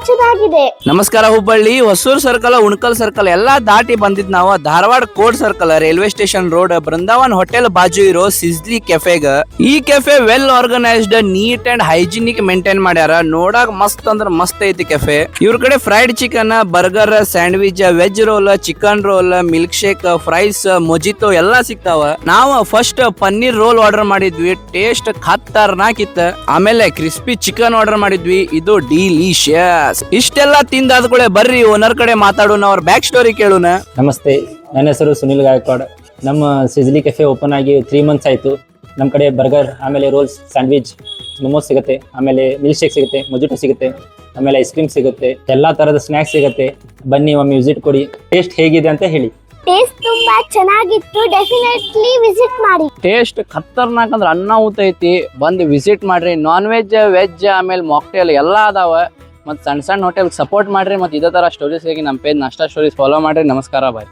ಚೆನ್ನಾಗಿದೆ. ನಮಸ್ಕಾರ Hubballi Hosur circle Unakal circle ಎಲ್ಲಾ ದಾಟಿ ಬಂದಿದ್ ನಾವು Dharwad court circle railway station road Brindavan hotel ಬಾಜು ಇರೋ ಸಿಜ್ಲಿ ಕೆಫೆಗ. ಈ cafe well organised, neat and hygienic maintain ಮಾಡ್ಯಾರ. ನೋಡಾಕ ಮಸ್ತ್ ಅಂದ್ರ ಮಸ್ತ್ ಐತಿ ಕೆಫೆ. ಇವ್ರ ಕಡೆ fried chicken, burger, sandwich, veg roll, chicken roll, milkshake, fries, mojito ಎಲ್ಲಾ ಸಿಗ್ತಾವ. ನಾವು ಫಸ್ಟ್ ಪನ್ನೀರ್ ರೋಲ್ ಆರ್ಡರ್ ಮಾಡಿದ್ವಿ, ಟೇಸ್ಟ್ ಖತರ್ನಾಕ್ ಇತ್ತ. ಆಮೇಲೆ ಕ್ರಿಸ್ಪಿ ಚಿಕನ್ ಆರ್ಡರ್ ಮಾಡಿದ್ವಿ, ಇದು ಡಿಲಿಷಿಯಸ್. ಇಷ್ಟೆಲ್ಲಾ ತಿಂದಾದ್ಕೂಳೆ ಬರ್ರಿ ಓನರ್ ಕಡೆ ಮಾತಾಡೋಣ, ಅವ್ರ ಬ್ಯಾಕ್ ಸ್ಟೋರಿ ಕೇಳೋಣ. ನಮಸ್ತೆ, ನನ್ನ ಹೆಸರು ಸುನಿಲ್ ಗಾಯಕ್ವಾಡ್. ನಮ್ಮ ಸಿಜ್ಲಿ ಕೆಫೆ ಓಪನ್ ಆಗಿ 3 ಮಂತ್ಸ್ ಆಯಿತು. ನಮ್ಮ ಕಡೆ ಬರ್ಗರ್, ಆಮೇಲೆ ರೋಲ್ಸ್, ಸ್ಯಾಂಡ್ವಿಚ್, ಮೊಮೋಸ್ ಸಿಗುತ್ತೆ, ಆಮೇಲೆ ಮಿಲ್ಕ್ ಶೇಕ್ ಸಿಗುತ್ತೆ, ಮೊಜಿಟೋ ಸಿಗುತ್ತೆ, ಆಮೇಲೆ ಐಸ್ ಕ್ರೀಮ್ ಸಿಗುತ್ತೆ, ಎಲ್ಲ ಥರದ ಸ್ನ್ಯಾಕ್ಸ್ ಸಿಗುತ್ತೆ. ಬನ್ನಿ ಒಮ್ಮೆ ವಿಸಿಟ್ ಕೊಡಿ. ಟೇಸ್ಟ್ ಹೇಗಿದೆ ಅಂತ ಹೇಳಿ. ಟೇಸ್ಟ್ ತುಂಬಾ ಚೆನ್ನಾಗಿತ್ತು, ಡೆಫಿನೆಟ್ಲಿ ವಿಸಿಟ್ ಮಾಡಿ. ಟೇಸ್ಟ್ ಖತರ್ನಾಕ್ ಅಂದ್ರೆ ಅನ್ನ ಊತ ಐತಿ, ಬಂದು ವಿಸಿಟ್ ಮಾಡ್ರಿ. ನಾನ್ ವೆಜ್, ವೆಜ್, ಆಮೇಲೆ ಮಾಕ್ಟೇಲ್ ಎಲ್ಲಾ ಅದಾವ. ಮತ್ತು ಸಣ್ಣ ಸಣ್ಣ ಹೋಟೆಲ್ ಸಪೋರ್ಟ್ ಮಾಡ್ರಿ. ಮತ್ತು ಇದೇ ಥರ ಸ್ಟೋರೀಸ್ಗಾಗಿ ನಮ್ಮ ಪೇಜ್ ನಾಷ್ಟಾ ಸ್ಟೋರೀಸ್ ಫಾಲೋ ಮಾಡ್ರಿ. ನಮಸ್ಕಾರ, ಬಾಯ್.